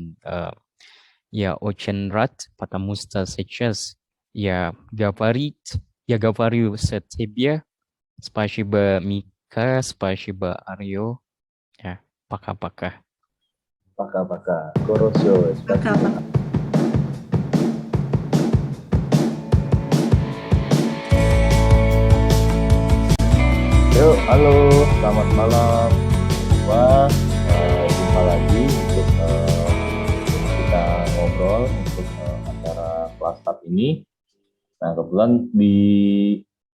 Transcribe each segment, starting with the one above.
dan я очень рад, потому что сейчас я говорю с тебе. Спасибо, Мика, спасибо, Арyo. Ya, пока-пока. Pakai Gorosho, spasibo. Kakak, Yuk, halo, selamat malam. Wah, jumpa lagi untuk kita ngobrol untuk acara kelas tab ini. Nah, kebetulan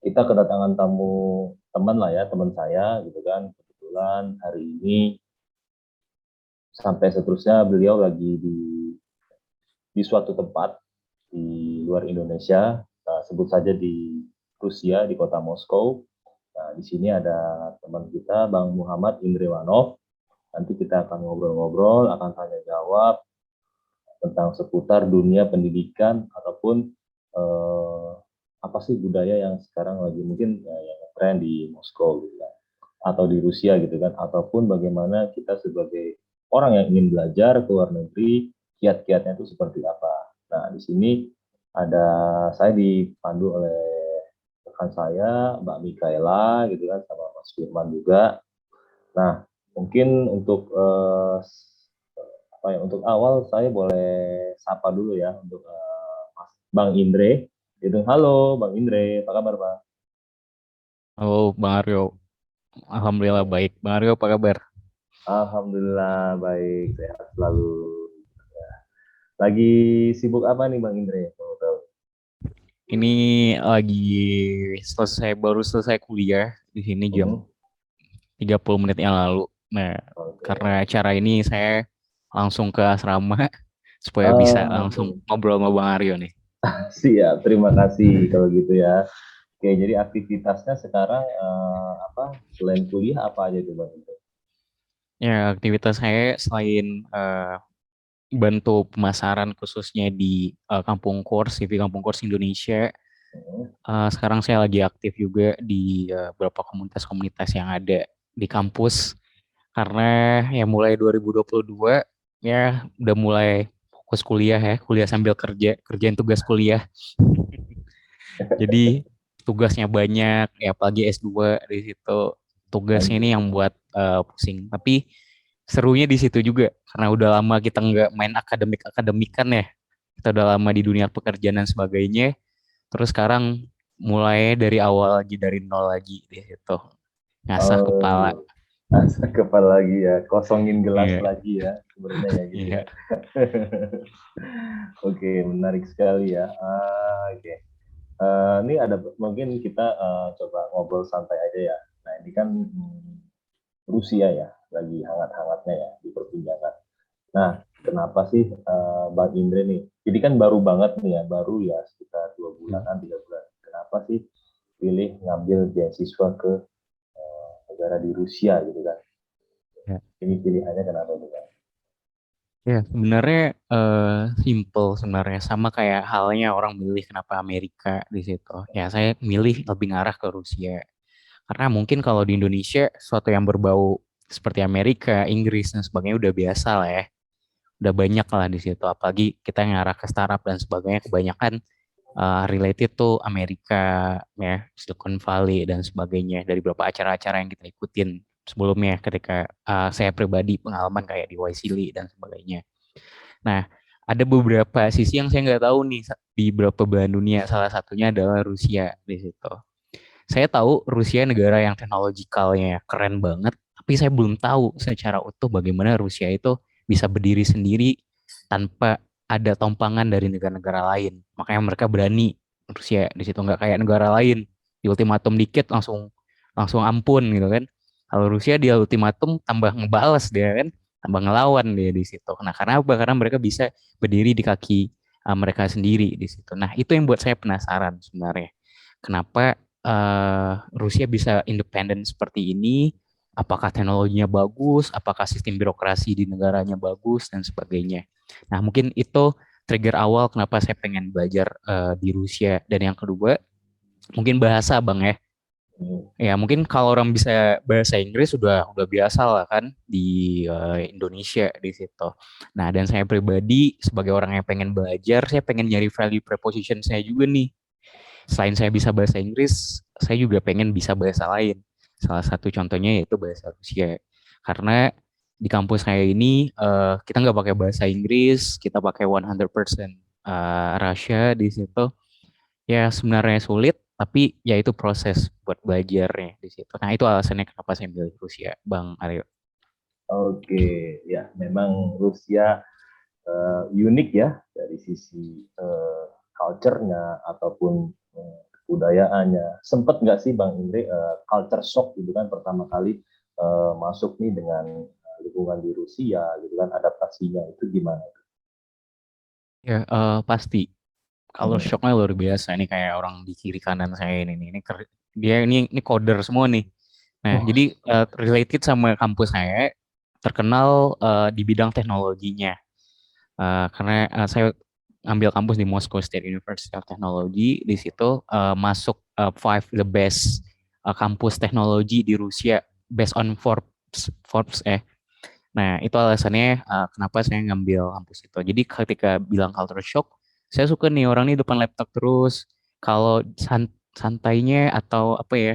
kita kedatangan tamu teman lah ya, teman saya gitu kan. Kebetulan hari ini sampai seterusnya beliau lagi di suatu tempat di luar Indonesia, sebut saja di Rusia, di kota Moskow. Nah, di sini ada teman kita, Bang Muhammad Indriwanov. Nanti kita akan ngobrol-ngobrol, akan tanya jawab tentang seputar dunia pendidikan ataupun apa sih budaya yang sekarang lagi mungkin yang tren di Moskow gitu kan, atau di Rusia gitu kan, ataupun bagaimana kita sebagai orang yang ingin belajar ke luar negeri, kiat-kiatnya itu seperti apa. Nah, di sini ada saya dipandu oleh rekan saya, Mbak Mikaela gitu kan, sama Mas Firman juga. Nah, mungkin untuk untuk awal saya boleh sapa dulu ya untuk Bang Indre. Gitu. Halo Bang Indre, apa kabar Bang? Halo, Bang Aryo. Alhamdulillah baik. Bang Aryo, apa kabar? Alhamdulillah baik, sehat selalu. Lagi sibuk apa nih Bang Indre? Ini lagi baru selesai kuliah di sini jam 30 menit yang lalu. Nah, karena acara ini saya langsung ke asrama supaya bisa langsung ngobrol sama Bang Aryo nih. Siap, terima kasih kalau gitu ya. Oke, jadi aktivitasnya sekarang selain kuliah apa aja tuh Bang Indre? Ya, aktivitas saya selain bantu pemasaran khususnya di Kampung Kors, CV Kampung Kors Indonesia. Sekarang saya lagi aktif juga di beberapa komunitas-komunitas yang ada di kampus. Karena ya mulai 2022 ya udah mulai fokus kuliah ya, kuliah sambil kerjain tugas kuliah. Jadi tugasnya banyak, ya apalagi S2 di situ. Tugasnya ini yang buat pusing. Tapi serunya di situ juga karena udah lama kita nggak main akademikan ya. Kita udah lama di dunia pekerjaan dan sebagainya. Terus sekarang mulai dari awal lagi, dari nol lagi di situ. Ngasah kepala. Ngasah kepala lagi ya, kosongin gelas lagi ya, sebenarnya ya gitu ya. Oke, menarik sekali ya. Oke. Ini ada mungkin kita coba ngobrol santai aja ya. Nah, ini kan Rusia ya, lagi hangat-hangatnya ya di perbincangan. Nah, kenapa sih Bang Indre nih? Jadi kan baru banget nih ya, baru ya sekitar 2 bulanan, 3 bulan. Kenapa sih pilih ngambil beasiswa ke negara di Rusia gitu kan? Ya. Ini pilihannya kenapa itu kan? Ya, sebenarnya simple sebenarnya sama kayak halnya orang milih kenapa Amerika di situ. Ya, saya milih lebih ngarah ke Rusia. Karena mungkin kalau di Indonesia sesuatu yang berbau seperti Amerika, Inggris dan sebagainya udah biasa lah ya. Udah banyak lah di situ. Apalagi kita ngarah ke startup dan sebagainya kebanyakan related tuh Amerika ya, Silicon Valley dan sebagainya dari beberapa acara-acara yang kita ikutin sebelumnya ketika saya pribadi pengalaman kayak di Waisili dan sebagainya. Nah, ada beberapa sisi yang saya nggak tahu nih di beberapa belahan dunia. Salah satunya adalah Rusia di situ. Saya tahu Rusia negara yang teknologikalnya keren banget, tapi saya belum tahu secara utuh bagaimana Rusia itu bisa berdiri sendiri tanpa ada tompangan dari negara-negara lain. Makanya mereka berani Rusia di situ nggak kayak negara lain. Di ultimatum dikit langsung langsung ampun gitu kan. Kalau Rusia dia ultimatum tambah ngebales dia kan, tambah ngelawan dia di situ. Nah, karena apa? Karena mereka bisa berdiri di kaki mereka sendiri di situ. Nah, itu yang buat saya penasaran sebenarnya. Kenapa Rusia bisa independen seperti ini? Apakah teknologinya bagus? Apakah sistem birokrasi di negaranya bagus dan sebagainya? Nah, mungkin itu trigger awal kenapa saya pengen belajar di Rusia. Dan yang kedua, mungkin bahasa, Bang ya. Ya mungkin kalau orang bisa bahasa Inggris udah biasa lah kan di Indonesia di situ. Nah dan saya pribadi sebagai orang yang pengen belajar, saya pengen nyari value preposition saya juga nih. Selain saya bisa bahasa Inggris, saya juga pengen bisa bahasa lain. Salah satu contohnya yaitu bahasa Rusia. Karena di kampus saya ini kita nggak pakai bahasa Inggris, kita pakai 100% Rusia di situ. Ya sebenarnya sulit, tapi ya itu proses buat belajarnya di situ. Nah itu alasannya kenapa saya milih Rusia, Bang Aryo. Oke, ya memang Rusia unik ya dari sisi culture-nya ataupun kebudayaannya. Sempet nggak sih Bang Indri culture shock gitu kan pertama kali masuk nih dengan lingkungan di Rusia gitu kan adaptasinya itu gimana? Ya pasti. Kalau Hmm. shocknya luar biasa nih kayak orang di kiri kanan saya ini nih. Dia ini coder semua nih. Nah, Oh, jadi related sama kampus saya terkenal di bidang teknologinya. Karena saya ambil kampus di Moscow State University of Technology, di situ masuk five the best kampus teknologi di Rusia based on Forbes. Nah, itu alasannya kenapa saya ngambil kampus itu. Jadi ketika bilang culture shock, saya suka nih orang nih depan laptop terus. Kalau santainya atau apa ya,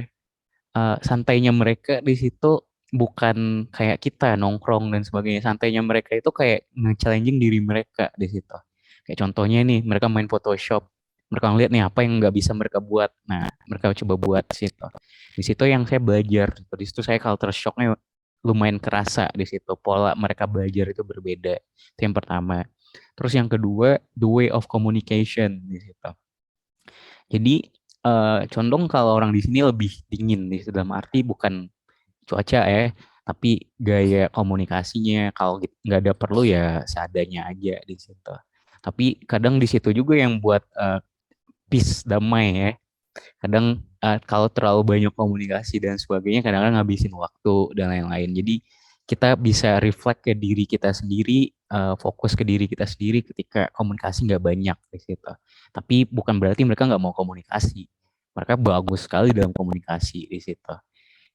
santainya mereka di situ bukan kayak kita nongkrong dan sebagainya. Santainya mereka itu kayak nge-challenging diri mereka di situ. Kayak contohnya nih, mereka main Photoshop. Mereka ngeliat nih apa yang nggak bisa mereka buat. Nah, mereka coba buat di situ. Di situ yang saya belajar. Di situ saya culture shocknya lumayan kerasa di situ. Pola mereka belajar itu berbeda. Itu yang pertama. Terus yang kedua, the way of communication di situ. Jadi condong kalau orang di sini lebih dingin di situ, dalam arti bukan cuaca ya, tapi gaya komunikasinya kalau nggak ada perlu ya seadanya aja di situ. Tapi kadang di situ juga yang buat peace damai ya. Kadang kalau terlalu banyak komunikasi dan sebagainya, kadang-kadang ngabisin waktu dan lain-lain. Jadi kita bisa reflect ke diri kita sendiri, fokus ke diri kita sendiri ketika komunikasi nggak banyak di situ. Tapi bukan berarti mereka nggak mau komunikasi. Mereka bagus sekali dalam komunikasi di situ.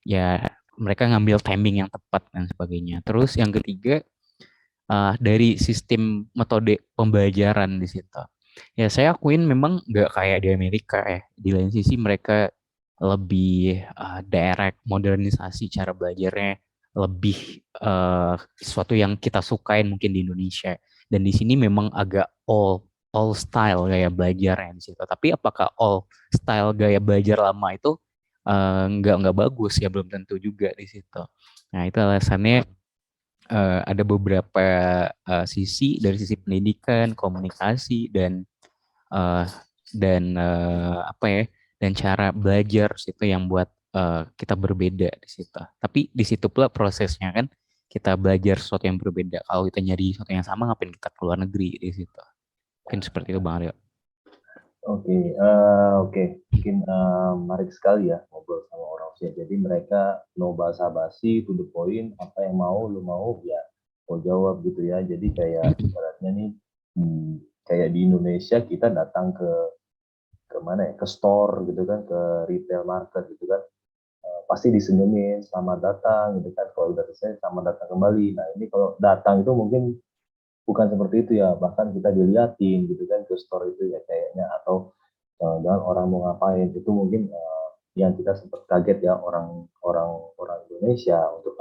Ya, mereka ngambil timing yang tepat dan sebagainya. Terus yang ketiga, dari sistem metode pembelajaran di situ. Ya, saya akuin memang nggak kayak di Amerika ya. Di lain sisi mereka lebih direct, modernisasi cara belajarnya lebih sesuatu yang kita sukain mungkin di Indonesia. Dan di sini memang agak all style gaya belajarnya di situ. Tapi apakah all style gaya belajar lama itu nggak bagus ya belum tentu juga di situ. Nah itu alasannya ada beberapa sisi dari sisi pendidikan, komunikasi uh, dan apa ya dan cara belajar situ yang buat kita berbeda di situ. Tapi di situ pula prosesnya kan kita belajar sesuatu yang berbeda. Kalau kita nyari sesuatu yang sama, ngapain kita keluar negeri di situ? Mungkin seperti itu Bang Aryo. oke, oke, mungkin menarik sekali ya ngobrol sama orang Rusia. Jadi mereka no basa-basi, to the point, apa yang mau, lu mau, ya mau jawab gitu ya. Jadi kayak ibaratnya nih, kayak di Indonesia kita datang ke mana ya, ke store gitu kan, ke retail market gitu kan, pasti disenyumin, selamat datang gitu kan. Kalau udah selesai, selamat datang kembali. Nah ini kalau datang itu mungkin bukan seperti itu ya, bahkan kita diliatin gitu kan ke store itu ya kayaknya, atau jangan orang mau ngapain itu mungkin yang kita sempat kaget ya orang orang orang Indonesia untuk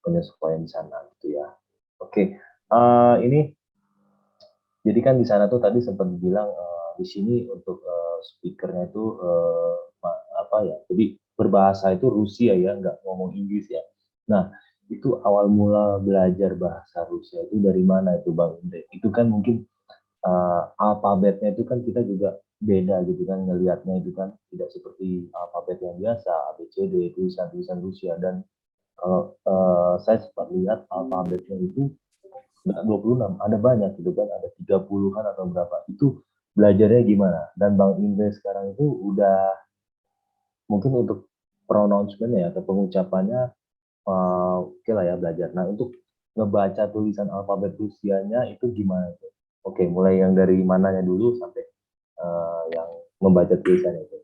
penyesuaian di sana gitu ya. Oke, ini jadi kan di sana tuh tadi sempat bilang di sini untuk speakernya itu apa ya? Jadi berbahasa itu Rusia ya, nggak ngomong Inggris ya. Nah, itu awal mula belajar bahasa Rusia itu dari mana itu Bang Inde? Itu kan mungkin alfabetnya itu kan kita juga beda gitu kan ngelihatnya itu kan tidak seperti alfabet yang biasa A B C D tulisan-tulisan Rusia dan kalau saya sempat lihat alfabetnya itu nggak 26 ada banyak gitu kan ada 30-an atau berapa itu belajarnya gimana dan Bang Indra sekarang itu udah mungkin untuk pronouncement ya atau pengucapannya oke lah ya belajar nah untuk ngebaca tulisan alfabet Rusianya itu gimana tuh oke mulai yang dari mananya dulu sampai yang membaca tulisan itu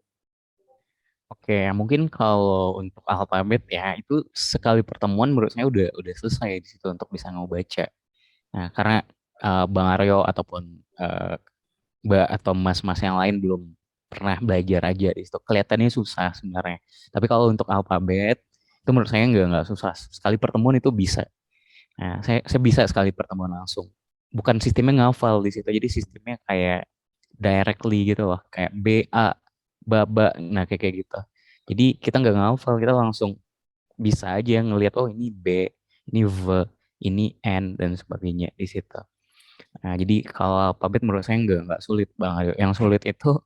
Oke, mungkin kalau untuk alfabet ya itu sekali pertemuan menurut saya udah selesai di situ untuk bisa ngebaca. Nah, karena Bang Aryo ataupun eh, Mbak atau mas-mas yang lain belum pernah belajar aja di situ. Kelihatannya susah sebenarnya. Tapi kalau untuk alfabet itu menurut saya nggak susah. Sekali pertemuan itu bisa. Nah, saya bisa sekali pertemuan langsung. Bukan sistemnya ngafal di situ. Jadi sistemnya kayak directly gitu loh. Kayak B, A, Baba. Nah, kayak gitu. Jadi kita nggak ngafal, kita langsung bisa aja ngelihat, oh ini B, ini V, ini N, dan sebagainya di situ. Nah, jadi kalau alfabet menurut saya nggak sulit banget. Yang sulit itu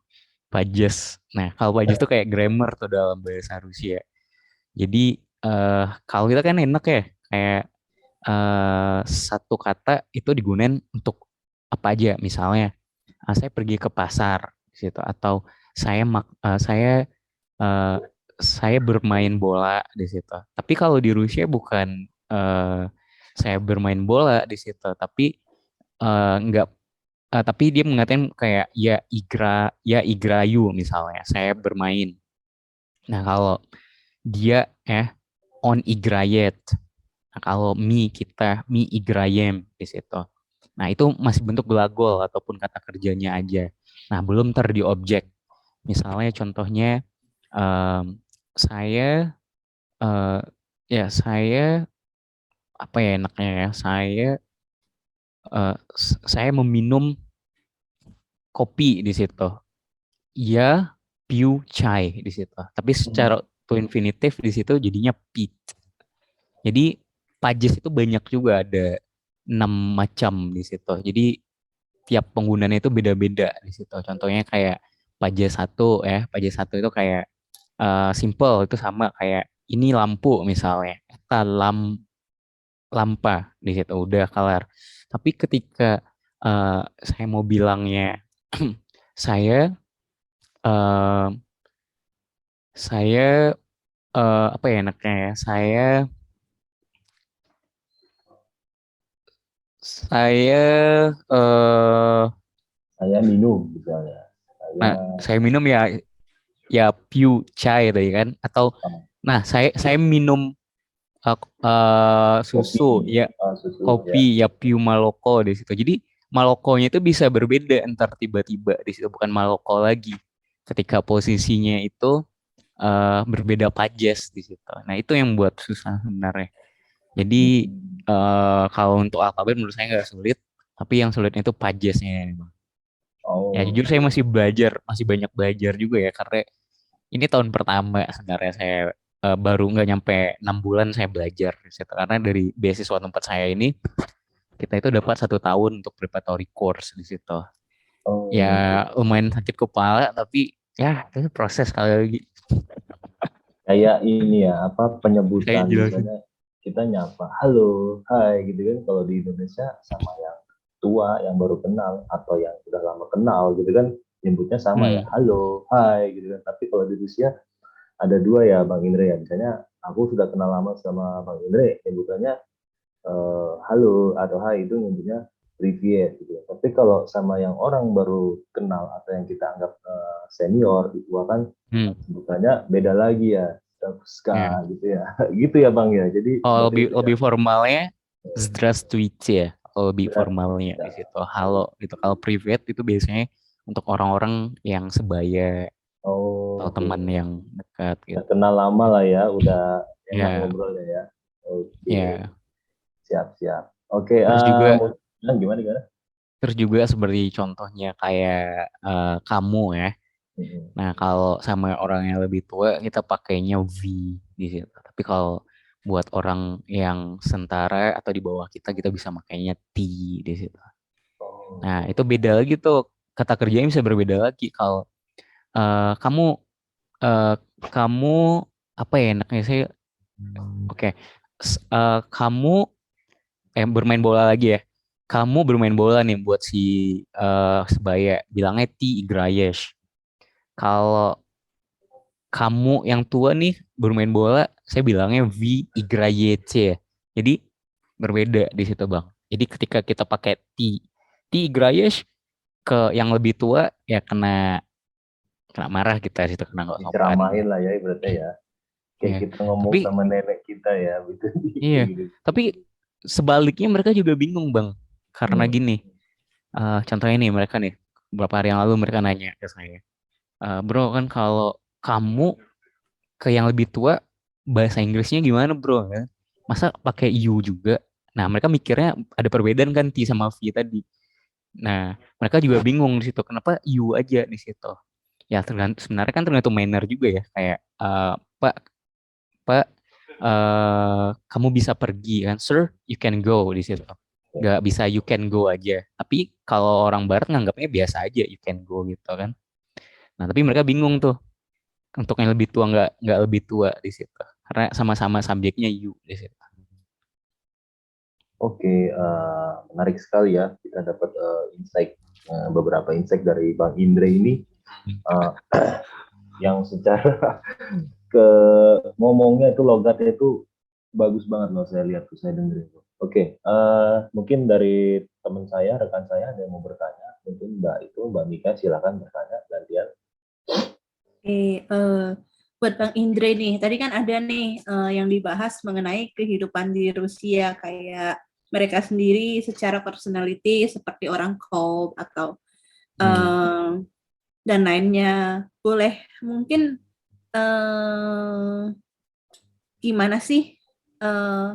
pajes. Nah, kalau pajes itu kayak grammar tuh dalam bahasa Rusia. Jadi kalau kita kan enak ya, kayak satu kata itu digunain untuk apa aja. Misalnya, saya pergi ke pasar di situ, atau eh, saya bermain bola di situ. Tapi kalau di Rusia bukan saya bermain bola di situ, tapi nggak tapi dia mengatakan kayak ya igrayu misalnya saya bermain. Nah, kalau dia on igrayet. Nah, kalau mi igrayem di situ. Nah, itu masih bentuk belagol ataupun kata kerjanya aja. Nah, belum di objek. Misalnya contohnya em, saya eh, saya apa ya enaknya ya? Saya meminum kopi di situ. Ya piu chai di situ. Tapi Hmm. secara to infinitif di situ jadinya pit. Jadi pajes itu banyak juga, ada 6 macam di situ. Jadi tiap penggunanya itu beda-beda di situ. Contohnya kayak pajes satu itu kayak simple itu sama kayak ini lampu misalnya. Eta lampa di situ udah kelar. Tapi ketika saya mau bilangnya saya eh, saya apa ya enaknya ya? Saya eh Saya minum misalnya. Saya nah, saya minum ya piu chai tadi kan, atau nah saya minum kopi, susu ya, susu kopi ya. ya piu maloko di situ. Jadi malokonya itu bisa berbeda entar tiba-tiba di situ bukan maloko lagi ketika posisinya itu berbeda pajas di situ. Nah, itu yang buat susah sebenarnya. Jadi Hmm. kalau untuk alfabet menurut saya nggak sulit, tapi yang sulitnya itu pajasnya. Ya Oh, jujur saya masih belajar, masih banyak belajar juga ya, karena ini tahun pertama sebenarnya saya baru nggak nyampe 6 bulan saya belajar di situ. Karena dari beasiswa tempat saya ini kita itu dapat 1 tahun untuk preparatory course di situ. Ya oh, lumayan sakit kepala, tapi ya itu proses kali lagi. kayak ini ya, apa Saya penyebutan jelasin. misalnya kita nyapa, halo, hai gitu kan. Kalau di Indonesia sama yang tua, yang baru kenal atau yang sudah lama kenal gitu kan, nyebutnya sama ya, Hmm, halo, hai gitu kan. Tapi kalau di Rusia ada dua ya, Bang Indra ya. Misalnya aku sudah kenal lama sama Bang Indra, nyebutannya halo atau hai itu nyebutnya privyet gitu ya. Tapi kalau sama yang orang baru kenal atau yang kita anggap senior di tua kan hmm, sebutannya beda lagi ya, ya. Ska gitu ya. Gitu ya Bang ya. Jadi Kalau seperti lebih itu ya. lebih formalnya Zdravstvuyte ya. Kalau lebih Benar. formalnya Ya. di situ. Halo gitu. Kalau private itu biasanya untuk orang-orang yang sebaya atau Oh, oke. teman yang dekat Udah gitu. kenal lama lah ya, udah enak Ya, ngobrolnya ya. Oke, ya. siap-siap. Oke, Terus juga gimana gimana? terus juga seperti contohnya kayak kamu ya. Hmm. Nah, kalau sama orang yang lebih tua kita pakainya V di situ. Tapi kalau buat orang yang setara atau di bawah kita bisa makainya T di situ. Oh, Nah, itu beda lagi tuh. Kata kerjanya bisa berbeda lagi. Kalau eh, kamu eh, kamu apa ya enaknya saya oke. Kamu bermain bola lagi ya. Kamu bermain bola nih buat si sebaya bilangnya T Igrayesh. Kalau kamu yang tua nih bermain bola, saya bilangnya V Igrayece ya. Jadi berbeda di situ, Bang. Jadi ketika kita pakai T Igrayesh ke yang lebih tua ya kena kena marah kita situ, kena nggak sopan. Diceramahin lah ya ibaratnya ya. Kayak Iya. kita ngomong Tapi sama nenek kita ya, gitu. iya, Kayak gitu. tapi sebaliknya mereka juga bingung Bang. Karena Hmm. gini, contohnya nih mereka nih, beberapa hari yang lalu mereka nanya ke saya, bro kan kalau kamu ke yang lebih tua, bahasa Inggrisnya gimana bro? Kan? Masa pakai you juga? Nah mereka mikirnya ada perbedaan kan T sama V tadi. Nah mereka juga bingung di situ, kenapa you aja di situ? Ya tergantung, sebenarnya kan tergantung manner juga ya, kayak Pak, Pak, kamu bisa pergi kan, Sir, you can go di situ. Nggak bisa you can go aja. Tapi kalau orang Barat nganggapnya biasa aja you can go gitu kan. Nah tapi mereka bingung tuh untuk yang lebih tua nggak lebih tua di situ. Karena sama-sama subjeknya you di situ. Oke, menarik sekali ya kita dapat insight, beberapa insight dari Bang Indra ini, eh, yang secara ke ngomongnya itu logatnya itu bagus banget loh, saya lihat tuh, saya dengerin tuh. Oke, mungkin dari teman saya, rekan saya ada yang mau bertanya, mungkin Mbak Mika silakan bertanya gantian. Oke, buat Bang Indre nih, tadi kan ada nih yang dibahas mengenai kehidupan di Rusia, kayak mereka sendiri secara personality seperti orang cold atau Hmm. dan lainnya. Boleh mungkin eh, gimana sih eh,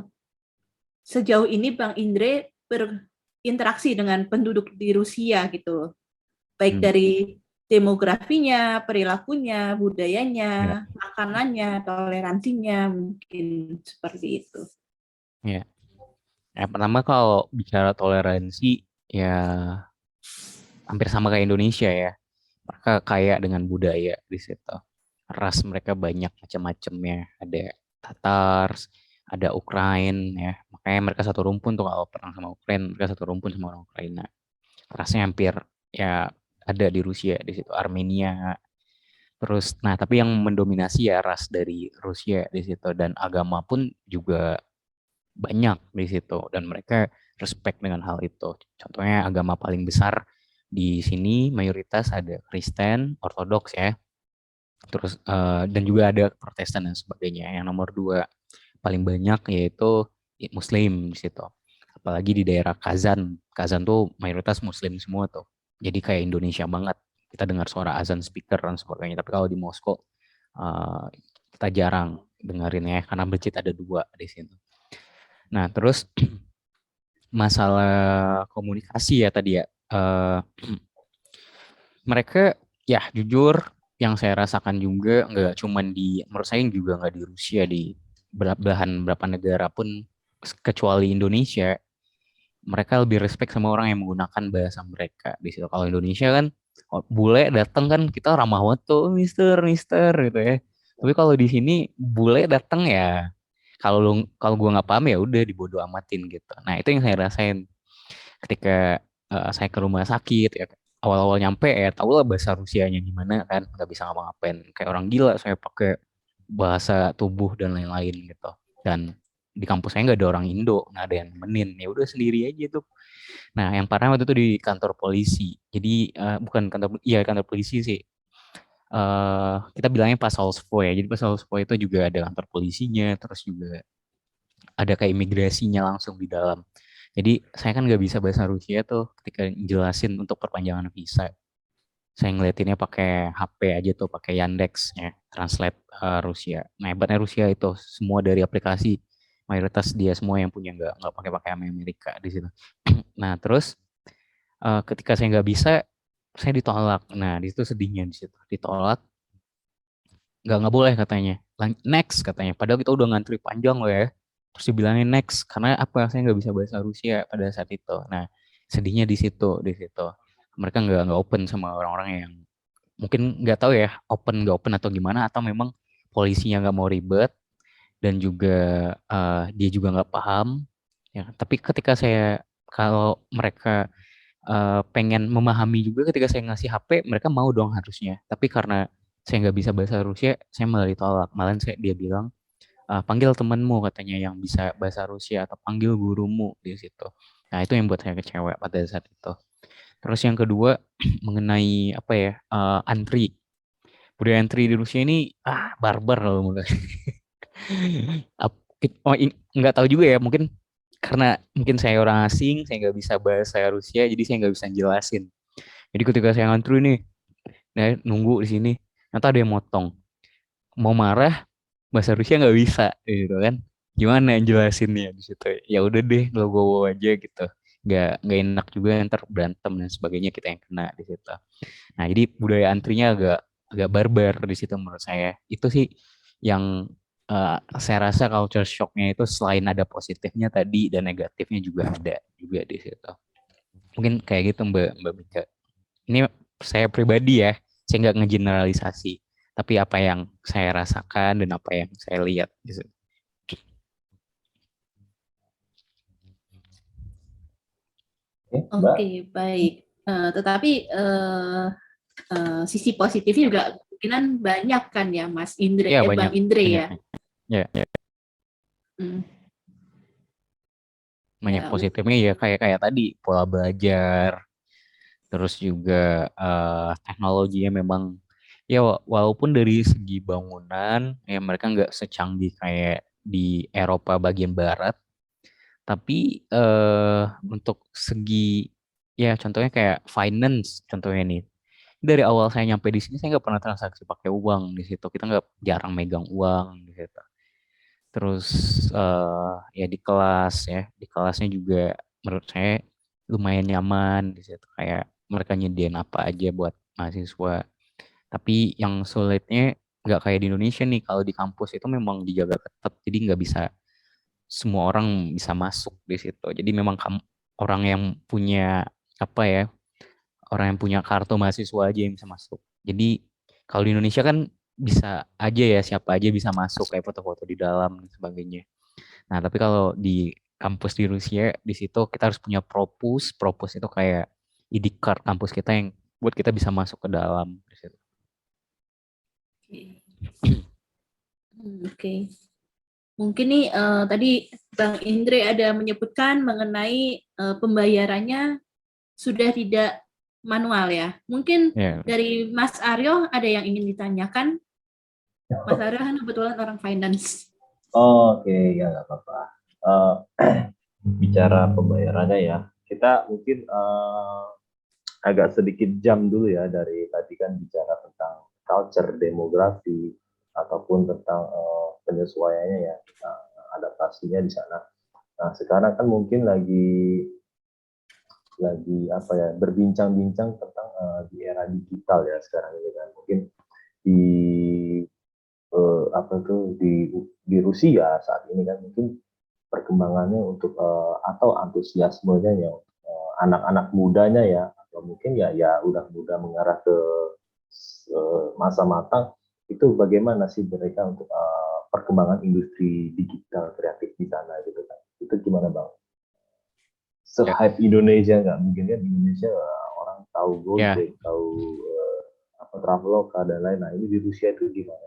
sejauh ini Bang Indre berinteraksi dengan penduduk di Rusia gitu, baik Hmm. dari demografinya, perilakunya, Ya, budayanya, makanannya, toleransinya, mungkin seperti itu. ya. Yang pertama kalau bicara toleransi, ya hampir sama kayak Indonesia ya. Mereka kaya dengan budaya di situ. Ras mereka banyak macam-macamnya. Ada Tatars, ada Ukraina ya. Makanya mereka satu rumpun tuh kalau perang sama Ukraina, mereka satu rumpun sama orang Ukraina. Rasnya hampir ya ada di Rusia di situ, Armenia. Terus, nah tapi yang mendominasi ya ras dari Rusia di situ dan agama pun juga banyak di situ dan mereka respect dengan hal itu. Contohnya agama paling besar di sini mayoritas ada Kristen, Ortodoks ya. Terus dan juga ada Protestan dan sebagainya. Yang nomor dua paling banyak yaitu Muslim di situ. Apalagi di daerah Kazan. Kazan tuh mayoritas Muslim semua tuh. Jadi kayak Indonesia banget. Kita dengar suara azan speaker dan sebagainya. Tapi kalau di Moskow eh, kita jarang dengerin ya karena masjid ada dua di sini. Nah terus masalah komunikasi ya tadi ya. Mereka ya jujur yang saya rasakan juga nggak cuman di, menurut saya juga nggak di Rusia, di belahan berapa negara pun kecuali Indonesia, mereka lebih respect sama orang yang menggunakan bahasa mereka di situ. Kalau Indonesia kan bule datang kan kita ramah banget tuh, Mister Mister gitu ya. Tapi kalau di sini bule datang ya kalau gua nggak paham ya udah dibodo amatin gitu. Nah itu yang saya rasain ketika saya ke rumah sakit ya, awal-awal nyampe ya tau lah bahasa Rusianya gimana kan, nggak bisa ngapa-ngapain kayak orang gila saya pakai bahasa tubuh dan lain-lain gitu. Dan di kampus saya nggak ada orang Indo, nggak ada yang nemenin, ya udah sendiri aja tuh. Nah yang parah waktu itu di kantor polisi, jadi bukan kantor, iya kantor polisi sih. Kita bilangnya Pasalsvo ya, jadi Pasalsvo itu juga ada kantor polisinya, terus juga ada kayak imigrasinya langsung di dalam. Jadi saya kan nggak bisa bahasa Rusia tuh ketika jelasin untuk perpanjangan visa. Saya ngeliatinnya pakai HP aja tuh, pakai Yandex ya, translate Rusia. Nah hebatnya Rusia itu semua dari aplikasi, mayoritas dia semua yang punya, nggak pakai pakai Amerika di situ. Nah terus ketika saya nggak bisa, saya ditolak. Nah di situ sedihnya di situ ditolak, nggak boleh katanya. Next katanya. Padahal kita udah ngantri panjang loh ya. Terus dibilangin next karena apa? Saya nggak bisa bahasa Rusia pada saat itu. Nah sedihnya di situ, di situ. Mereka nggak open sama orang-orang yang mungkin nggak tahu ya, open nggak open atau gimana, atau memang polisinya nggak mau ribet dan juga dia juga nggak paham. Ya, tapi ketika saya, kalau mereka pengen memahami juga, ketika saya ngasih HP mereka mau dong harusnya, tapi karena saya nggak bisa bahasa Rusia saya malah ditolak. Malah dia bilang, panggil temenmu katanya yang bisa bahasa Rusia atau panggil gurumu di situ. Nah itu yang buat saya kecewa pada saat itu. Terus yang kedua mengenai apa ya, antri. budaya antri di Rusia ini barbar loh menurut saya. Nggak tahu juga ya, mungkin karena mungkin saya orang asing, saya nggak bisa bahasa Rusia, jadi saya nggak bisa jelasin. Jadi ketika saya ngantri nih, nah, nunggu di sini, nanti ada yang motong, mau marah bahasa Rusia nggak bisa, gitu kan? Gimana yang jelasinnya di situ? Ya udah deh, logo aja gitu. Nggak enak juga ntar berantem dan sebagainya kita yang kena di situ. Nah, jadi budaya antrinya agak agak barbar di situ menurut saya. Itu sih yang saya rasa culture shocknya itu selain ada positifnya tadi dan negatifnya juga ada juga di situ. Mungkin kayak gitu Mbak Mbak Mika. Ini saya pribadi ya, saya nggak ngegeneralisasi, tapi apa yang saya rasakan dan apa yang saya lihat gitu. Oke, Mbak. Oke, baik. Tetapi sisi positifnya juga kemungkinan banyak kan ya, Mas Indre, Ya Bang banyak Indre banyak ya. ya Hmm, banyak ya, positifnya ya kayak kayak tadi pola belajar, terus juga teknologinya memang ya walaupun dari segi bangunan ya mereka nggak secanggih kayak di Eropa bagian barat, tapi untuk segi ya contohnya kayak finance contohnya nih, dari awal saya nyampe di sini saya nggak pernah transaksi pakai uang di situ, kita nggak jarang megang uang di situ. Terus ya di kelasnya juga menurut saya lumayan nyaman di situ, kayak mereka nyediain apa aja buat mahasiswa. Tapi yang sulitnya nggak kayak di Indonesia nih, kalau di kampus itu memang dijaga ketat, jadi nggak bisa semua orang bisa masuk di situ. Jadi memang orang yang punya apa ya, orang yang punya kartu mahasiswa aja yang bisa masuk. Jadi kalau di Indonesia kan bisa aja ya, siapa aja bisa masuk kayak foto-foto di dalam dan sebagainya. Nah, tapi kalau di kampus di Rusia, di situ kita harus punya propus. Propus itu kayak ID card kampus kita yang buat kita bisa masuk ke dalam di situ. oke. Oke. Mungkin nih tadi Bang Indre ada menyebutkan mengenai pembayarannya sudah tidak manual ya. Mungkin Ya, dari Mas Aryo ada yang ingin ditanyakan. Mas Aryo kan kebetulan orang finance. Oke, ya nggak apa-apa. Eh, bicara pembayarannya ya, kita mungkin agak sedikit jam dulu ya dari tadi kan bicara tentang culture, demografi, ataupun tentang penyesuaiannya ya, adaptasinya di sana. Nah, sekarang kan mungkin lagi apa ya, berbincang-bincang tentang di era digital ya sekarang ini kan, mungkin di apa tuh di Rusia saat ini kan mungkin perkembangannya untuk atau antusiasmenya ya anak-anak mudanya ya, atau mungkin ya udah muda mengarah ke masa matang, itu bagaimana sih mereka untuk perkembangan industri digital kreatif di sana gitu kan, itu gimana bang? ya, Se-hype Indonesia nggak mungkin kan, Indonesia orang tahu ya, Gojek, tahu apa Traveloka dan lain, nah ini di Rusia itu gimana?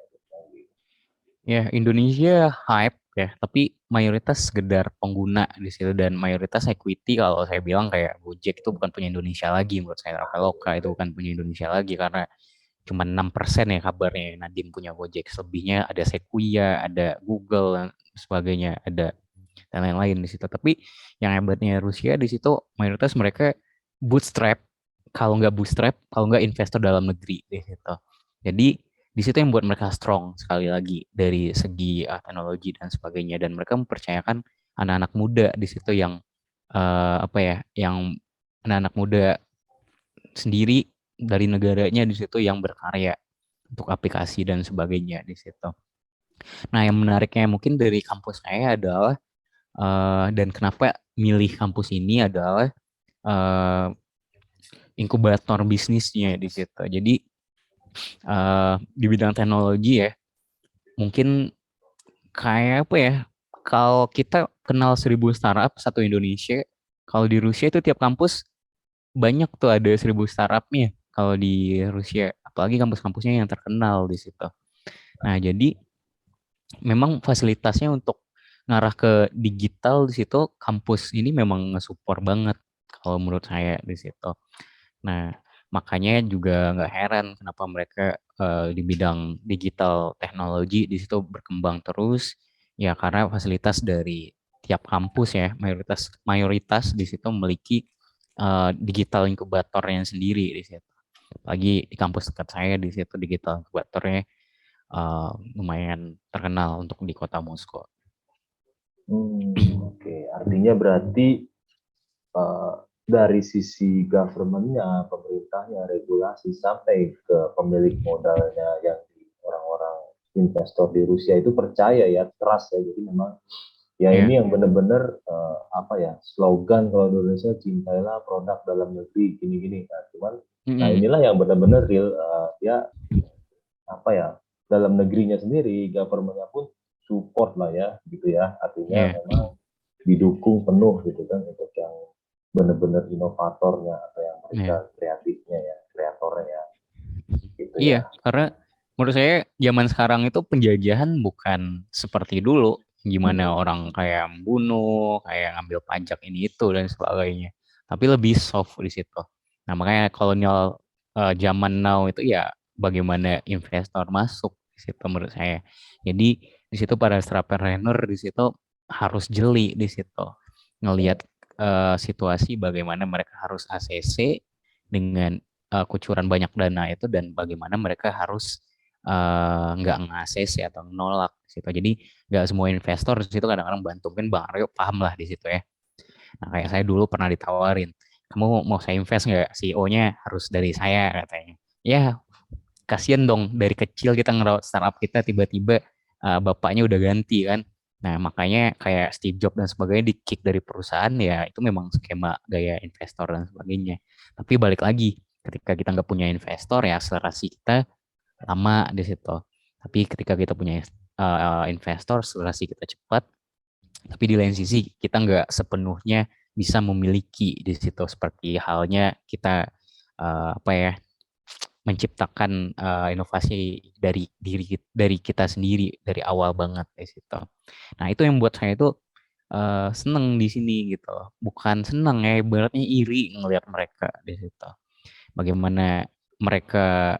ya, Indonesia hype ya, tapi mayoritas sekedar pengguna di situ dan mayoritas equity. Kalau saya bilang kayak Gojek itu bukan punya Indonesia lagi menurut saya, Traveloka itu bukan punya Indonesia lagi karena cuma 6% ya kabarnya Nadiem punya Gojek. Selebihnya ada Sequoia, ada Google dan sebagainya, ada dan lain-lain di situ. Tapi yang hebatnya Rusia di situ mayoritas mereka bootstrap, kalau nggak bootstrap, kalau nggak investor dalam negeri di situ. Jadi di situ yang buat mereka strong sekali lagi dari segi teknologi dan sebagainya, dan mereka mempercayakan anak-anak muda di situ yang apa ya, yang anak-anak muda sendiri dari negaranya di situ yang berkarya untuk aplikasi dan sebagainya di situ. Nah, yang menariknya mungkin dari kampus saya adalah dan kenapa milih kampus ini adalah uh, inkubator bisnisnya di situ. Jadi di bidang teknologi ya, mungkin kayak apa ya? Kalau kita kenal 1.000 startup satu Indonesia, kalau di Rusia itu tiap kampus banyak tuh ada 1.000 startupnya. Kalau di Rusia, apalagi kampus-kampusnya yang terkenal di situ. Nah, jadi memang fasilitasnya untuk ngarah ke digital di situ kampus ini memang nge-support banget kalau menurut saya di situ. Nah, Makanya juga nggak heran kenapa mereka di bidang digital teknologi di situ berkembang terus. Ya karena fasilitas dari tiap kampus ya, mayoritas mayoritas di situ memiliki digital inkubatornya sendiri di situ. Lagi di kampus dekat saya di situ digital inkubatornya lumayan terkenal untuk di kota Moskow. Oke. Artinya berarti dari sisi government-nya, pemerintahnya, regulasi sampai ke pemilik modalnya yang orang-orang investor di Rusia itu percaya ya, trust ya. Jadi memang ya Ya, ini yang benar-benar apa ya, slogan kalau di Indonesia, cintailah produk dalam negeri gini-gini. Nah, cuman nah mm-mm. inilah yang benar-benar real ya apa ya, dalam negerinya sendiri, government-nya pun support lah ya gitu ya. Artinya Ya, memang didukung penuh gitu kan untuk yang benar-benar inovatornya atau yang mereka ya. kreatifnya ya, kreatornya ya, gitu Iya, ya. karena menurut saya zaman sekarang itu penjajahan bukan seperti dulu, gimana Hmm. orang kayak membunuh, kayak ngambil pajak ini itu dan sebagainya. Tapi lebih soft di situ. Nah, makanya kolonial zaman now itu ya bagaimana investor masuk di situ menurut saya. Jadi di situ para entrepreneur di situ harus jeli di situ. Ngelihat situasi bagaimana mereka harus ACC dengan kucuran banyak dana itu dan bagaimana mereka harus nggak nge-ACC atau nolak di situ. Jadi nggak semua investor di situ kadang-kadang bantu. Mungkin Bang Aryo paham lah di situ ya. Nah kayak saya dulu pernah ditawarin, kamu mau saya invest nggak? CEO-nya harus dari saya katanya. Ya kasihan dong dari kecil kita ngerawat startup kita tiba-tiba bapaknya udah ganti kan. Nah, makanya kayak Steve Jobs dan sebagainya di kick dari perusahaan ya itu memang skema gaya investor dan sebagainya. Tapi balik lagi, ketika kita nggak punya investor ya akselerasi kita lama di situ. Tapi ketika kita punya investor, akselerasi kita cepat. Tapi di lain sisi kita nggak sepenuhnya bisa memiliki di situ seperti halnya kita apa ya menciptakan inovasi dari kita sendiri dari awal banget di situ. Nah, itu yang buat saya itu seneng di sini gitu. Bukan seneng ya, ibaratnya iri ngelihat mereka di situ. Bagaimana mereka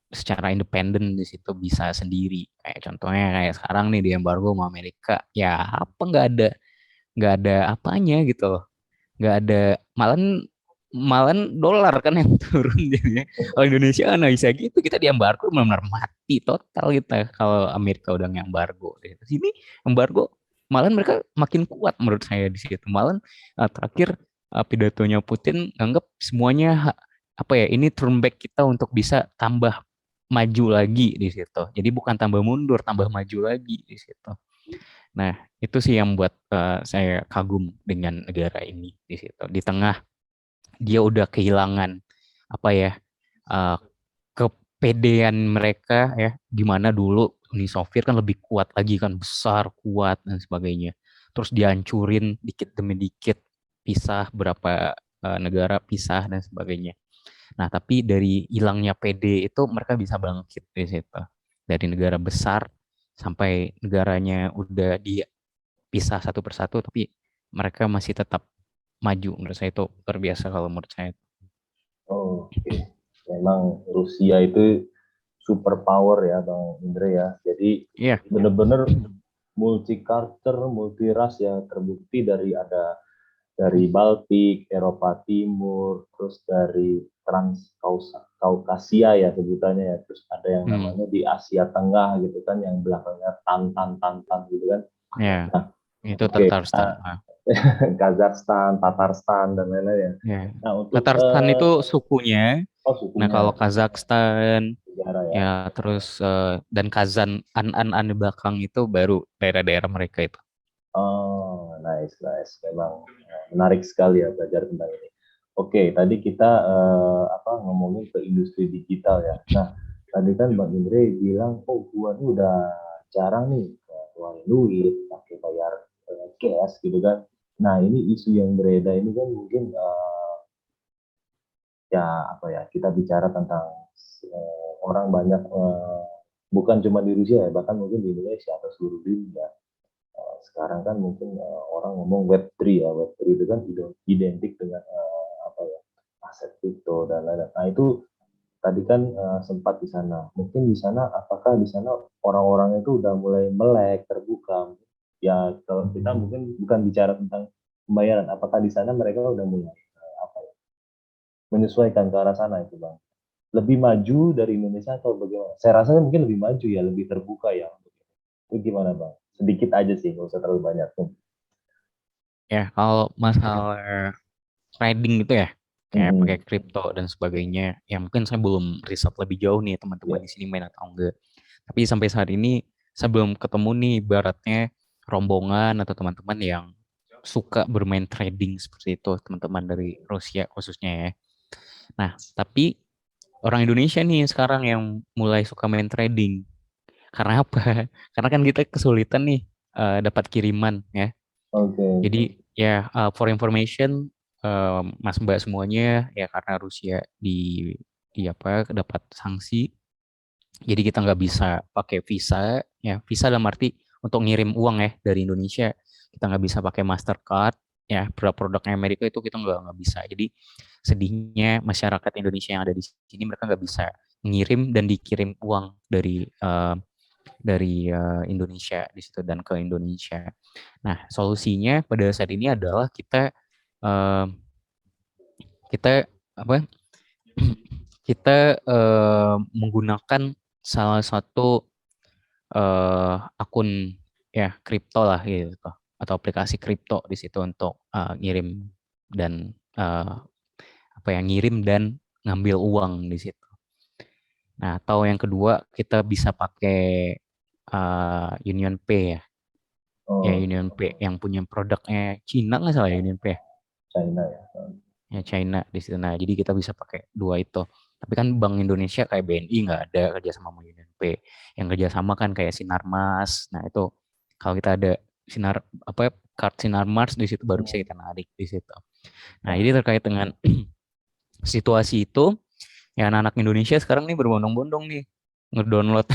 secara independen di situ bisa sendiri. Kayak contohnya kayak sekarang nih di embargo sama Amerika, ya apa nggak ada apanya gitu loh. Nggak ada malah malah dolar kan yang turun jadinya. Kalau Indonesia kan nggak bisa gitu, kita di embargo benar-benar mati total kita kalau Amerika udah embargo. Di sini embargo malah mereka makin kuat menurut saya di situ. Malah terakhir pidatonya Putin nganggap semuanya apa ya ini turn back kita untuk bisa tambah maju lagi di situ. Jadi bukan tambah mundur, tambah maju lagi di situ. Nah, itu sih yang buat saya kagum dengan negara ini di situ. Di tengah dia udah kehilangan apa ya uh, kepedean mereka ya, gimana dulu Uni Soviet kan lebih kuat lagi kan, besar, kuat dan sebagainya. Terus dihancurin dikit demi dikit, pisah berapa negara pisah dan sebagainya. Nah, tapi dari hilangnya PD itu mereka bisa bangkit di situ. Dari negara besar sampai negaranya udah dipisah satu persatu, tapi mereka masih tetap maju. Menurut saya itu luar biasa kalau menurut saya. Oke, memang Rusia itu super power ya Bang Indra ya. Jadi Iya, benar-benar multi culture, multi ras ya, terbukti dari ada dari Baltik, Eropa Timur, terus dari Trans Kaukasia ya sebutannya ya, terus ada yang hmm, namanya di Asia Tengah gitu kan, yang belakangnya Tan gitu kan. ya, Nah, itu oke, Tatarstan. Ah, Kazakhstan, Tatarstan dan lain-lain ya. ya. Nah, untuk Tatarstan itu sukunya. oh Nah, kalau sukunya Kazakhstan negara ya. ya terus dan Kazan an di belakang itu baru daerah-daerah mereka itu. Oh, nice, nice. Memang menarik sekali ya belajar tentang ini. Oke, tadi kita apa ngomongin ke industri digital ya. Nah, tadi kan Bang Indre bilang, oh gua nih udah jarang nih keluarin duit, pakai bayar cash gitu kan. Nah, ini isu yang beredar ini kan mungkin ya apa ya, kita bicara tentang orang banyak bukan cuma di Rusia ya, bahkan mungkin di Indonesia atau seluruh dunia. Sekarang kan mungkin orang ngomong Web3 ya, Web3 itu kan identik dengan apa ya, aset kripto dan lain-lain. Nah itu tadi kan sempat di sana. Mungkin di sana, apakah di sana orang-orang itu udah mulai melek, terbuka? Ya kalau kita mungkin bukan bicara tentang pembayaran, apakah di sana mereka udah mulai apa ya, menyesuaikan ke arah sana itu bang? Lebih maju dari Indonesia atau bagaimana? Saya rasa mungkin lebih maju ya, lebih terbuka ya. Itu gimana bang? Sedikit aja sih, nggak usah terlalu banyak. Ya, kalau masalah trading gitu ya, kayak pakai Mhm. kripto dan sebagainya, ya mungkin saya belum riset lebih jauh nih teman-teman Ya. di sini main atau enggak. Tapi sampai saat ini saya belum ketemu nih ibaratnya rombongan atau teman-teman yang suka bermain trading seperti itu, teman-teman dari Rusia khususnya ya. Nah, tapi orang Indonesia nih sekarang yang mulai suka main trading. Karena apa? Karena kan kita kesulitan nih dapat kiriman ya. Oke. Jadi ya for information Mas Mbak semuanya ya karena Rusia di apa dapat sanksi, jadi kita nggak bisa pakai visa ya visa dalam arti untuk ngirim uang ya dari Indonesia kita nggak bisa pakai Mastercard ya produk-produknya Amerika itu kita nggak bisa. Jadi sedihnya masyarakat Indonesia yang ada di sini mereka nggak bisa ngirim dan dikirim uang dari Indonesia di situ dan ke Indonesia. Nah, solusinya pada saat ini adalah eh, kita apa? Kita menggunakan salah satu akun ya kripto lah gitu atau aplikasi kripto di situ untuk ngirim dan apa ya ngirim dan ngambil uang di situ. Nah, atau yang kedua kita bisa pakai Union Pay ya. Ya Oh, Union Pay yang punya produknya Cina nggak salah ya Union Pay China ya. ya China di situ. Nah jadi kita bisa pakai dua itu. Tapi kan Bank Indonesia kayak BNI nggak ada kerjasama sama Union Pay. Yang kerjasama kan kayak Sinarmas. Nah itu kalau kita ada Sinar apa kartu Sinarmas di situ baru bisa kita narik di situ. Nah Nah, jadi terkait dengan situasi itu ya anak-anak Indonesia sekarang nih berbondong-bondong nih ngedownload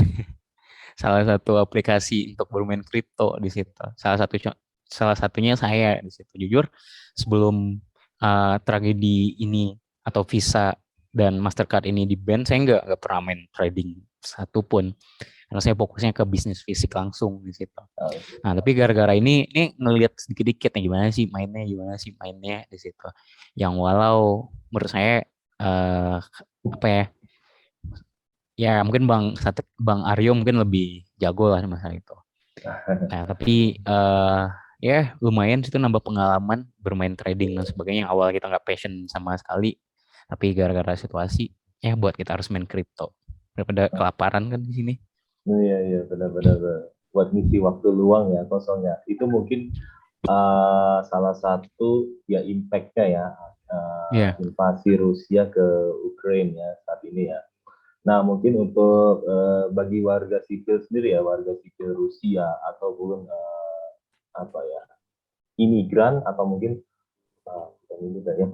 salah satu aplikasi untuk bermain kripto di situ. Salah satunya saya di situ. Jujur sebelum tragedi ini atau Visa dan Mastercard ini di ban, saya nggak pernah main trading satupun. Karena saya fokusnya ke bisnis fisik langsung di situ. Nah, tapi gara-gara ini ngelihat sedikit-sedikit nih gimana sih mainnya di situ. Yang walau menurut saya apa ya mungkin Bang Aryo mungkin lebih jago lah masalah itu. Nah, tapi ya lumayan situ nambah pengalaman bermain trading dan sebagainya yang awal kita nggak passion sama sekali, tapi gara-gara situasi ya buat kita harus main kripto daripada kelaparan kan di sini. iya iya benar-benar buat ngisi waktu luang ya kosongnya. Itu mungkin salah satu ya impact-nya ya Iya. invasi Rusia ke Ukraina ya saat ini ya. Nah mungkin untuk bagi warga sipil sendiri ya warga sipil Rusia ataupun apa ya imigran atau mungkin ya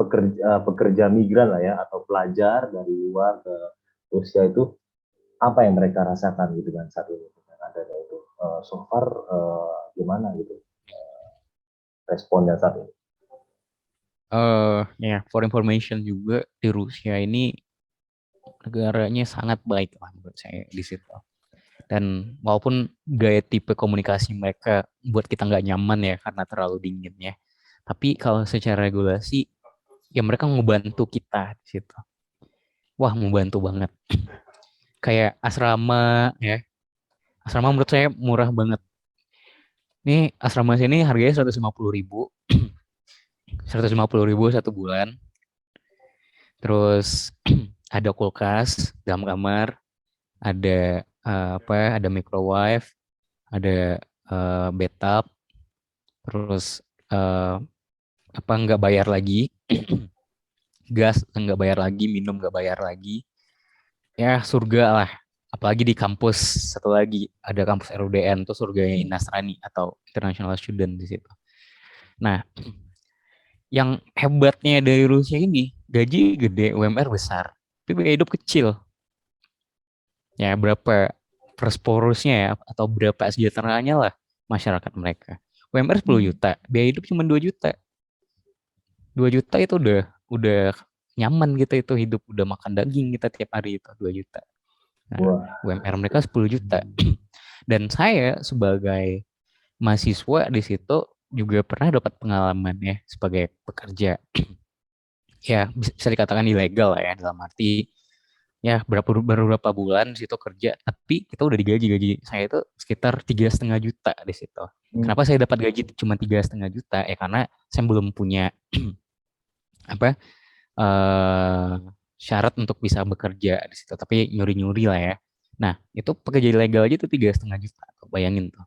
pekerja migran lah ya atau pelajar dari luar ke Rusia itu apa yang mereka rasakan gitu kan saat ini dengan adanya itu so far gimana gitu responnya saat ini. Ya for information juga di Rusia ini negaranya sangat baik lah menurut saya di situ. Dan walaupun gaya tipe komunikasi mereka buat kita nggak nyaman ya karena terlalu dingin ya. Tapi kalau secara regulasi ya mereka ngebantu kita di situ. Wah, membantu banget. Kayak asrama ya. Asrama menurut saya murah banget. Nih asrama sini harganya 150.000. 150.000 satu bulan. Terus ada kulkas dalam kamar, ada ada microwave, ada bathtub, terus nggak bayar lagi, gas nggak bayar lagi, minum nggak bayar lagi. Ya surga lah. Apalagi di kampus satu lagi ada kampus RUDN tuh surganya Inasrani atau International Student di situ. Nah, yang hebatnya dari Rusia ini gaji gede, UMR besar, tapi biaya hidup kecil. Ya berapa prosporusnya ya atau berapa sejahteranya lah masyarakat mereka. UMR 10 juta, biaya hidup cuma 2 juta. 2 juta itu udah nyaman gitu itu hidup, udah makan daging kita tiap hari itu 2 juta. Nah, Wah, UMR mereka 10 juta. Dan saya sebagai mahasiswa di situ juga pernah dapat pengalaman ya sebagai pekerja. Ya bisa dikatakan ilegal lah ya, dalam arti ya baru berapa bulan di situ kerja, tapi kita udah digaji. Gaji saya itu sekitar 3,5 juta di situ. hmm, Kenapa saya dapat gaji cuma 3,5 juta? Ya karena saya belum punya apa eh syarat untuk bisa bekerja di situ, tapi nyuri-nyuri lah ya. Nah, itu pekerja ilegal aja tuh 3,5 juta. Bayangin tuh.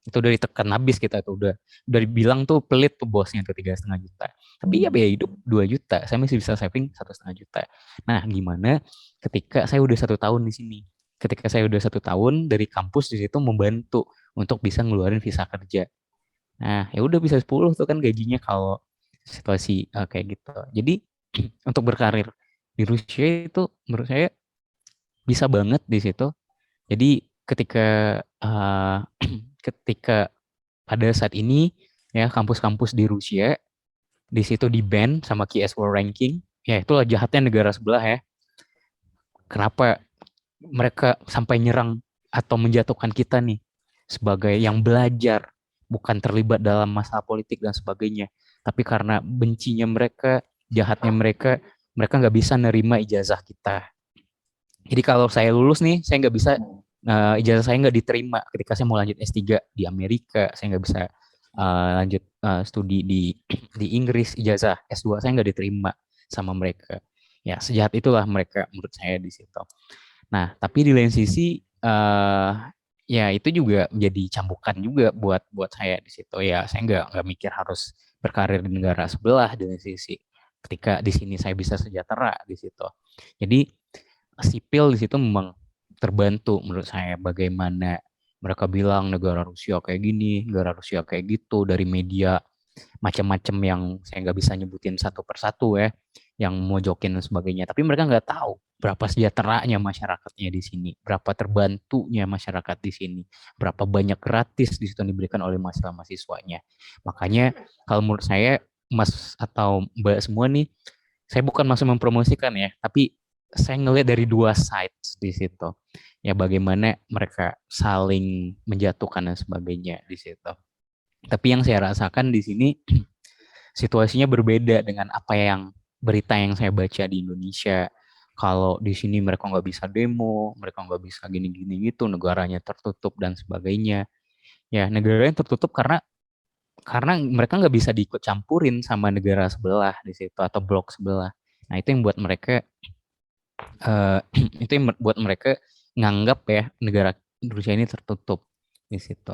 Itu udah ditekan habis kita tuh, udah dibilang tuh pelit tuh bosnya tuh 3,5 juta. Tapi ya biaya hidup 2 juta, saya masih bisa saving 1,5 juta. Nah, gimana ketika saya udah 1 tahun di sini? Ketika saya udah 1 tahun dari kampus di situ membantu untuk bisa ngeluarin visa kerja. Nah, ya udah bisa 10 tuh kan gajinya kalau situasi kayak gitu. Jadi untuk berkarir di Rusia itu menurut saya bisa banget di situ. Jadi ketika eh, ketika pada saat ini ya kampus-kampus di Rusia di situ di ban sama QS World Ranking, ya itulah jahatnya negara sebelah ya. Kenapa mereka sampai nyerang atau menjatuhkan kita nih sebagai yang belajar, bukan terlibat dalam masalah politik dan sebagainya, tapi karena bencinya mereka, jahatnya mereka, mereka nggak bisa nerima ijazah kita. Jadi kalau saya lulus nih, saya nggak bisa, ijazah saya nggak diterima ketika saya mau lanjut S3 di Amerika, saya nggak bisa lanjut studi di Inggris, ijazah S2 saya nggak diterima sama mereka. Ya sejahat itulah mereka menurut saya di situ. Nah, tapi di lain sisi ya itu juga menjadi cambukan juga buat buat saya di situ. Ya, saya nggak mikir harus berkarir di negara sebelah di lain sisi. Ketika di sini saya bisa sejahtera di situ. Jadi sipil di situ memang terbantu menurut saya bagaimana mereka bilang negara Rusia kayak gini, negara Rusia kayak gitu dari media macam-macam yang saya nggak bisa nyebutin satu persatu ya, yang mojokin dan sebagainya. Tapi mereka nggak tahu berapa sejahteranya masyarakatnya di sini, berapa terbantunya masyarakat di sini, berapa banyak gratis di situ yang diberikan oleh mahasiswa-mahasiswanya. Makanya kalau menurut saya Mas atau Mbak semua nih, saya bukan masuk mempromosikan ya, tapi saya ngelihat dari dua sides di situ. Ya bagaimana mereka saling menjatuhkan dan sebagainya di situ. Tapi yang saya rasakan di sini situasinya berbeda dengan apa yang berita yang saya baca di Indonesia. Kalau di sini mereka nggak bisa demo, mereka nggak bisa gini-gini gitu, negaranya tertutup dan sebagainya. Ya negaranya tertutup karena mereka nggak bisa diikut campurin sama negara sebelah di situ atau blok sebelah. Nah itu yang buat mereka eh, itu yang buat mereka nganggap ya negara Rusia ini tertutup di situ.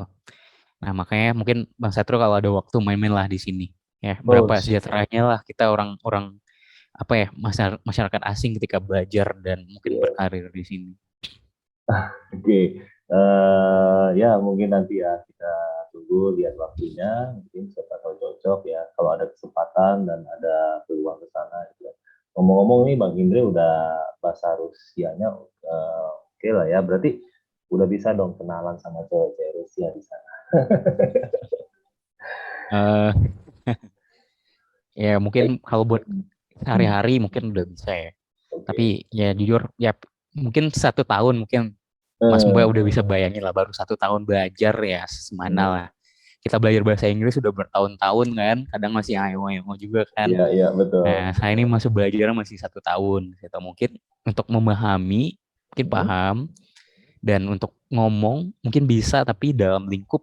Nah, makanya mungkin Bang Satrio kalau ada waktu main-main lah di sini. Ya, oh, berapa sejahteranya lah kita orang-orang apa ya, masyarakat asing ketika belajar dan mungkin iya. berkarir di sini. Oke, ya mungkin nanti ya kita tunggu lihat waktunya, mungkin siapa tahu cocok ya. Kalau ada kesempatan dan ada peluang ke sana. Gitu. Ngomong-ngomong nih Bang Indri udah bahasa Rusianya oke lah ya. Berarti udah bisa dong kenalan sama cewek-cewek Rusia di sana. eh Ya mungkin kalau buat Hmm. sehari-hari mungkin udah bisa ya. Oke. Tapi ya jujur ya mungkin 1 tahun mungkin Mas Mbak Eh, udah bisa bayangin lah baru 1 tahun belajar ya semana hmm. lah. Kita belajar bahasa Inggris sudah bertahun-tahun kan, kadang masih ayo-ayo juga kan. Iya, iya betul. Nah, saya ini masih belajar masih 1 tahun. Gitu. Mungkin untuk memahami, mungkin Hmm. paham, dan untuk ngomong mungkin bisa, tapi dalam lingkup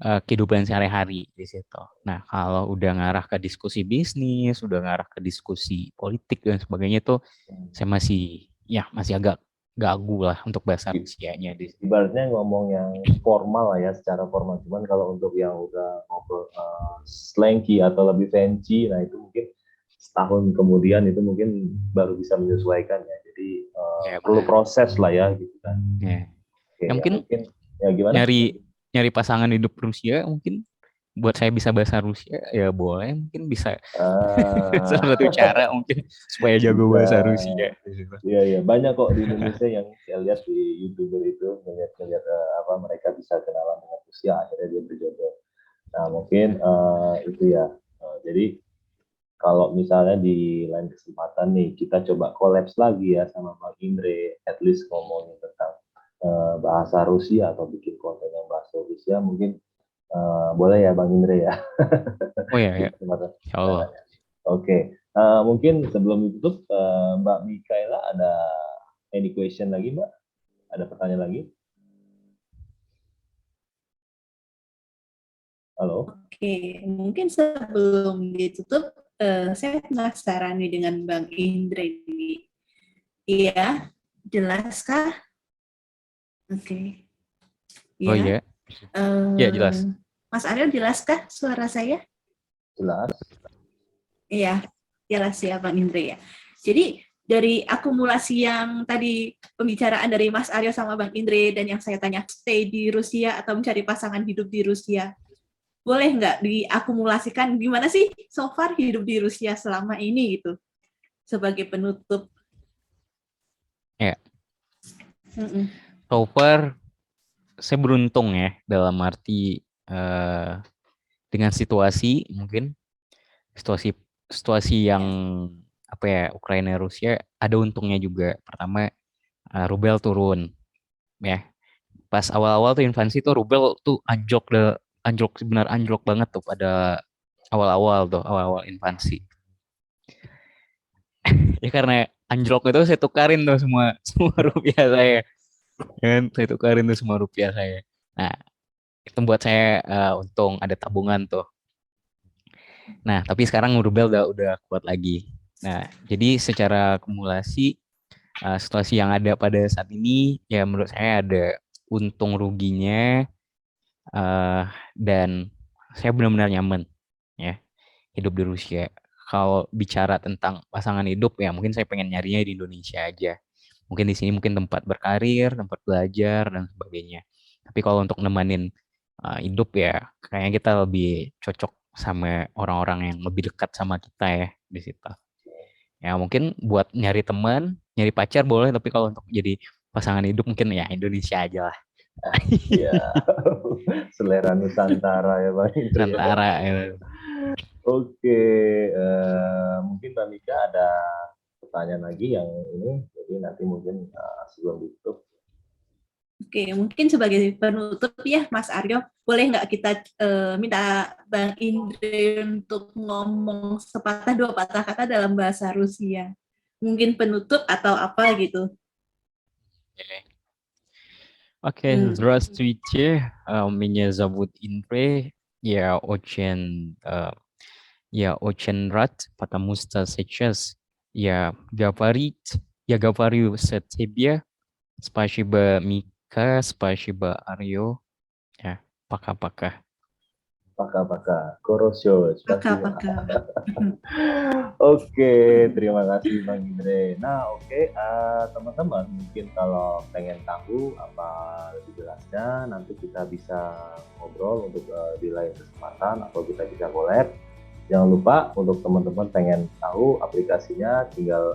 kehidupan sehari-hari di situ. Nah, kalau udah ngarah ke diskusi bisnis, udah ngarah ke diskusi politik dan sebagainya itu, saya masih agak gagu lah untuk bahasa Rusianya di situ. Ibaratnya ngomong yang formal lah ya, secara formal. Cuman kalau untuk yang udah ngobrol slanky atau lebih fancy, nah itu mungkin setahun kemudian itu mungkin baru bisa menyesuaikan ya. Jadi Ya perlu benar. proses lah ya gitu kan. Ya. Oke Ya ya mungkin mungkin ya gimana? nyari nyari pasangan hidup Rusia mungkin buat saya bisa bahasa Rusia ya boleh, mungkin bisa Ah, salah satu cara mungkin supaya jago bisa. bahasa Rusia. Iya iya banyak kok di Indonesia yang saya lihat di YouTuber itu ngeliat apa mereka bisa kenalan dengan Rusia akhirnya dia berjodoh. Nah mungkin itu ya. Jadi kalau misalnya di lain kesempatan nih kita coba kolaps lagi ya sama Bang Indre, at least ngomongin tentang bahasa Rusia atau bikin konten yang bahasa Rusia, mungkin boleh ya Bang Indre ya. Oh ya, Di ya, kesempatan insya Allah. Oke, mungkin sebelum ditutup, Mbak Mikaela ada any question lagi Mbak? Ada pertanyaan lagi? Halo? Oke, mungkin sebelum ditutup, saya penasaran nih dengan Bang Indra ini. Iya, jelaskah? Oke, Oh ya. iya, ya jelas. Mas Ariel, jelaskah suara saya? Jelas. Iya, jelas ya Bang Indra ya. Jadi dari akumulasi yang tadi pembicaraan dari Mas Aryo sama Bang Indra dan yang saya tanya stay di Rusia atau mencari pasangan hidup di Rusia, boleh nggak diakumulasikan gimana sih so far hidup di Rusia selama ini gitu sebagai penutup? Ya, Mm-mm. so far saya beruntung ya dalam arti dengan situasi mungkin situasi situasi yang apa ya Ukraina Rusia ada untungnya juga. Pertama rubel turun ya. Pas awal-awal tuh invasi tuh rubel tuh anjlok benar anjlok banget tuh pada awal-awal invasi. Ya karena anjlok itu saya tukarin tuh semua semua rupiah saya. Kan saya tukarin tuh semua rupiah saya. Nah, itu buat saya untung ada tabungan tuh. Nah, tapi sekarang rubel udah kuat lagi. Nah, jadi secara akumulasi situasi yang ada pada saat ini ya menurut saya ada untung ruginya eh, dan saya benar-benar nyaman ya hidup di Rusia. Kalau bicara tentang pasangan hidup ya mungkin saya pengen nyarinya di Indonesia aja. Mungkin di sini mungkin tempat berkarir, tempat belajar dan sebagainya. Tapi kalau untuk nemenin hidup ya kayaknya kita lebih cocok sama orang-orang yang lebih dekat sama kita ya di situ. Ya mungkin buat nyari teman, nyari pacar boleh, tapi kalau untuk jadi pasangan hidup mungkin ya Indonesia aja lah. Iya, selera Nusantara ya Bang Indre ya. Nusantara ya. Oke, mungkin Mbak Mika ada pertanyaan lagi yang ini, jadi nanti mungkin sebelum ditutup. Oke, mungkin sebagai penutup ya Mas Aryo, boleh nggak kita minta Bang Indra untuk ngomong sepatah dua patah kata dalam bahasa Rusia? Mungkin penutup atau apa gitu? Окей, здравствуйте. Меня зовут Индре. Я очень, я очень рад, потому что сейчас я говорю с тебе. Спасибо, Мика, спасибо, Арьо. Ya, пока-пока. Paka-paka, korosho, spasibo. Pakar. Oke, terima kasih Bang Indre. Nah, oke, teman-teman, mungkin kalau pengen tahu apa lebih jelasnya, nanti kita bisa ngobrol untuk di lain kesempatan atau kita bisa collab. Jangan lupa untuk teman-teman pengen tahu aplikasinya, tinggal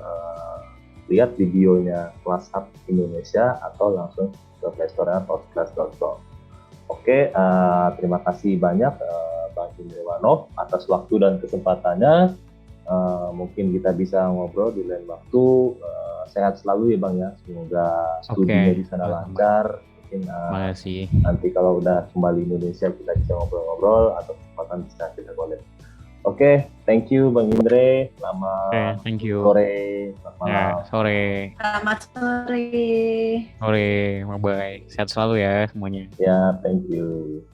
lihat videonya Kelas Hub Indonesia atau langsung ke Play Store-nya podcast.com. Oke, terima kasih banyak Bang Indrewanov atas waktu dan kesempatannya. Mungkin kita bisa ngobrol di lain waktu. Sehat selalu ya Bang ya. Semoga studinya di sana lancar. Mungkin nanti kalau udah kembali Indonesia kita bisa ngobrol-ngobrol atau kesempatan bisa kita collab. Oke, thank you Bang Indre. Selamat sore. Selamat malam. Selamat sore. Sore, bye-bye. Sehat selalu ya semuanya. Ya, thank you.